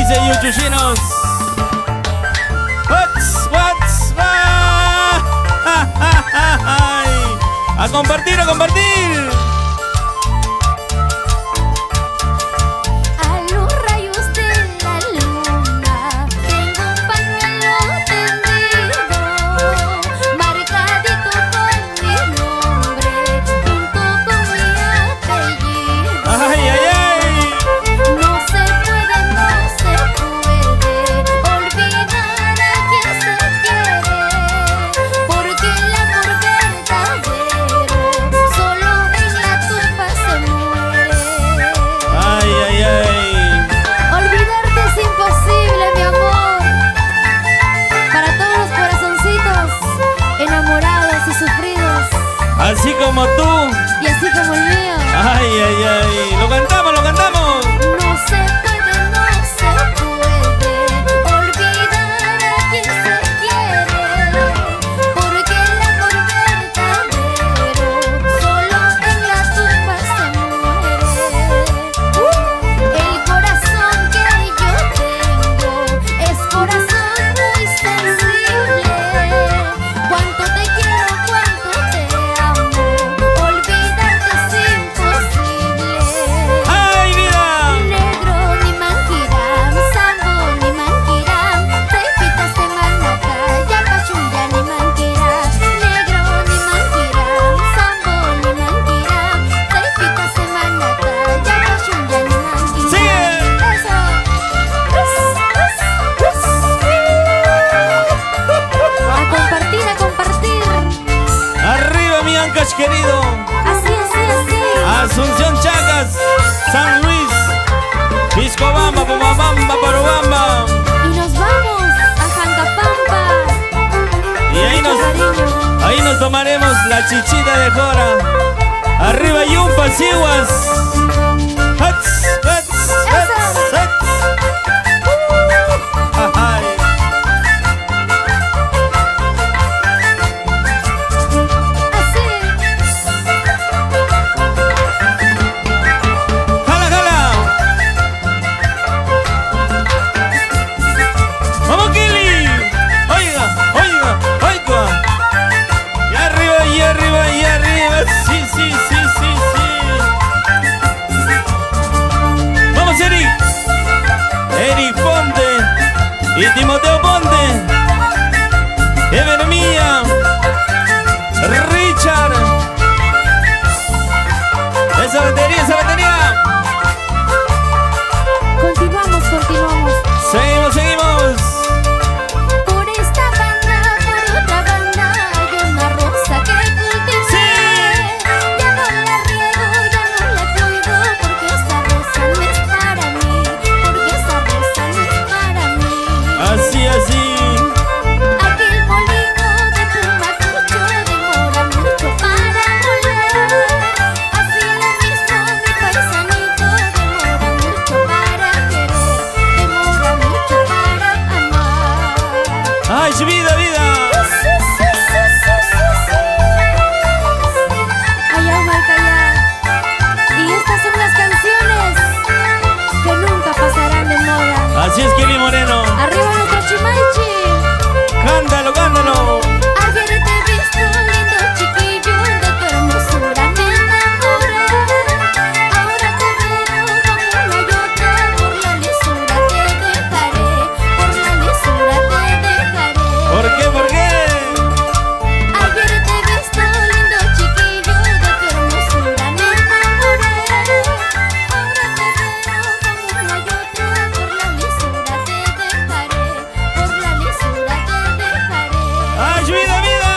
raíz de Yuchushinos. A compartir, a compartir. A los rayos de la luna tengo un pañuelo tendido, marcadito con mi nombre, junto con mi apellido. Ay, ay, ay. No se puede olvidar a quien se quiere, porque el amor verdadero solo en la tumba se muere. Ay, ay, ay. Olvidarte es imposible, mi amor. Para todos los corazoncitos enamorados y sufridos, Así como tú. y así como el mío. Ay, ay, ay. Lo cantamos, lo cantamos. No se puede olvidar a quien se quiere, porque el amor verdadero solo en la tumba se muere. El corazón que yo tengo es corazón muy sensible. Cuánto te quiero, cuánto te amo, olvidarte es imposible. Ay, vida. Negro ni manquiram, sambo ni manquiram, Teipita semanata, yapachunja ni manquiram. Negro ni manquiram, sambo ni manquiram, Teipita semanata, yapachunja ni manquiram. Sigue. Eso. A compartir, a compartir. Arriba, mi Ancash querido. Así, así, así. Asunción Chacas, San Luis, Piscobamba, Pomabamba, Parobamba. Y nos vamos a Jancapampa. Y ahí nos tomaremos la chichita de Jora. Arriba Yumpa, Siguas. Hats, hats, hats, hats. Ay. Así. Jala, jala. Vamos, Kili. Oiga, oiga, oiga. Y arriba, y arriba, y arriba. Sí, sí, sí, sí, sí. Vamos, Eric. Eric Ponte y Timoteo Ponte. Ever Mía. Richard. Esa batería, esa batería. Continuamos, continuamos. Seguimos, seguimos. Por esta banda, por otra banda, hay una rosa que cultivé. Sí. Ya no la riego, ya no la cuido, porque esa rosa no es para mí, porque esa rosa no es para mí. Así, así. Aquel molino de Pumacucho demora mucho para moler. Así lo mismo mi paisanito demora mucho para querer, demora mucho para amar. Ay, vida, vida. Allá Humalcayá. Y estas son las canciones que nunca pasarán de moda. Así es, Kili Moreno. Arriba nuestro Chimalchi. Cántalo, cántalo. Ayer te he visto lindo chiquillo, de tu hermosura me enamoré. Ahora te veo con una y otra, por la lisura te dejaré, por la lisura te dejaré. ¿Por qué? ¿Por qué? Ayer te he visto lindo chiquillo, de tu hermosura me enamoré. Ahora te veo con una y otra, por la lisura te dejaré, por la lisura te dejaré. Ay, vida, vida.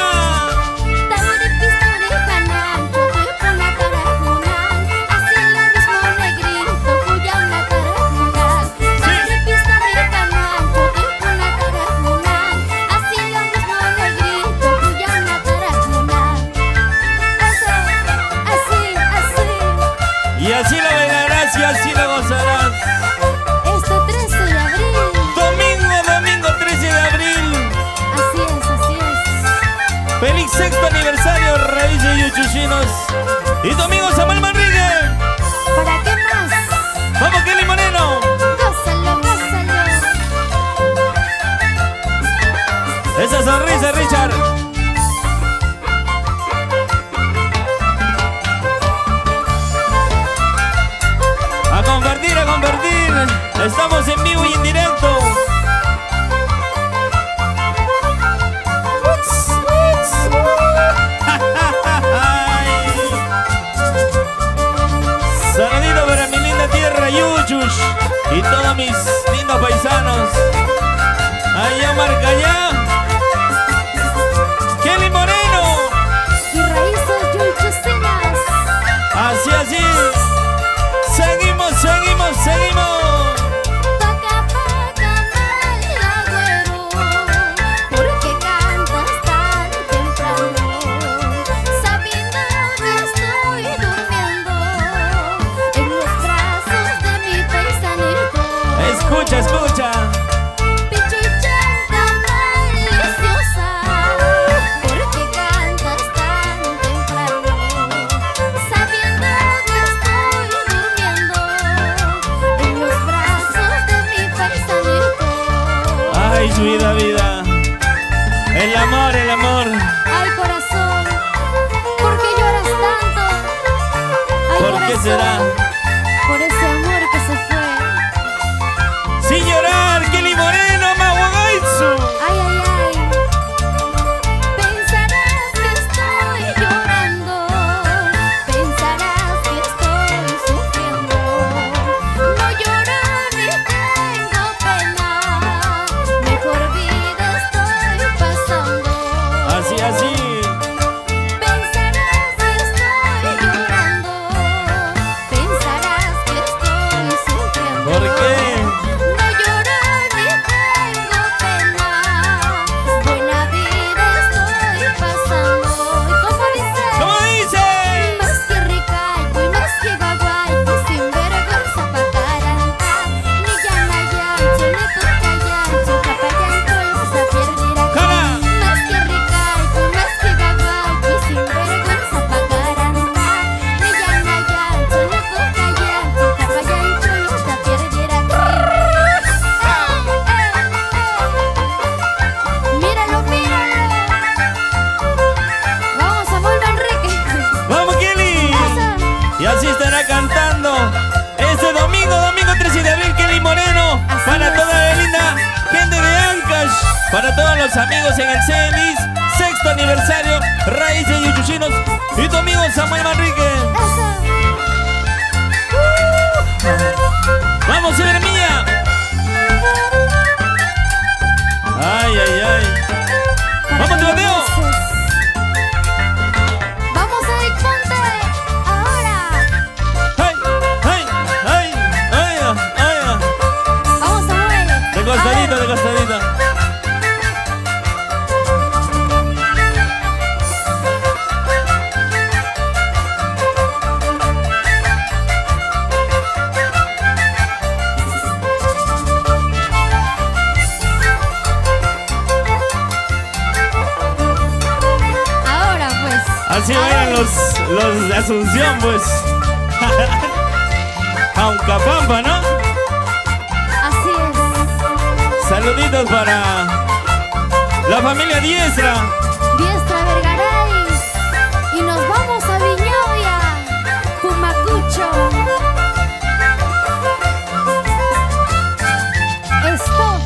Tauri pistoli canancho, te pone carajunal, así lo mismo negrito, cuya una carajunal. Tauri pistoli canancho, te pone carajunal, así lo mismo negrito, cuya una carajunal. Eso, así, así. Y así la bailarás y así la gozarás. Este 13 de abril, Domingo, domingo 13 de abril. así es, así es. Feliz sexto aniversario, raíz de Yuchushinos. Y domingo Samuel Manrique. ¿Para qué más? Vamos, Kili Moreno. Gózalo, gózalo. Yuchus y todos mis lindos paisanos. Allá Marcallá, Kelly Moreno. Y raíces yuchucinas. Así, así. Seguimos, seguimos, seguimos. Paca, paca, mal agüero, porque cantas tan temprano, sabiendo que estoy durmiendo en los brazos de mi paisanito. Escucha, escucha. Pichuchenta maliciosa, porque cantas tan temprano, sabiendo que estoy durmiendo en los brazos de mi paisanito. Ay, su vida, vida. El amor, el amor. Ay, corazón, ¿por qué lloras tanto? Ay, ¿Por qué corazón, será? por ese amor que se fue. Sin llorar, Kelly Moreno, Mahuagaitsu. Ay, ay, ay. Pensarás que estoy llorando, pensarás que estoy sufriendo. No lloro ni tengo pena, mejor vida estoy pasando. Así, así. Pensarás que estoy llorando, pensarás que estoy sufriendo. ¿Por qué? No lloro ni tengo pena, buena vida estoy pasando. ¿Y cómo dice? ¿Cómo dice? Más que ricaico y más que guaguaico, sin vergüenza pataranta, ni llanayancho, ni tucayancho, capayancho, esa pierdira aquí. ¡Jala! Más que ricaico y más que guaguaico, y sin vergüenza pataranta, ni llanayancho, ni tucayancho, capayancho, esa pierdira aquí. Míralo, míralo. Vamos, Samuel Enrique. ¡Vamos, Kelly! Y así estará cantando este domingo, domingo 13 de abril, Kelly Moreno. Así Para es. toda la linda gente de Ancash. Para todos los amigos en el CELIS. Sexto aniversario, Raíces Yuchuchinos. Y tu amigo Samuel Manrique. Eso. ¡Vamos, Cibermilla! ¡Ay, ay, ay! ¡Vamos, Timoteo! Vamos a ir, ponte. Ahora. ¡Ay, ay, ay, ay, ay! Vamos, Samuel. De costadito, de costadito. Ahora, pues. Así bailan los de Asunción, pues. Auncapampa, ¿no? Así es. Saluditos para la familia Diestra. Diestra Vergaray. Y nos vamos a Viñoya, Pumacucho. Esto.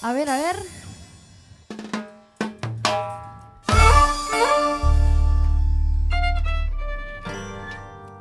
A ver, a ver.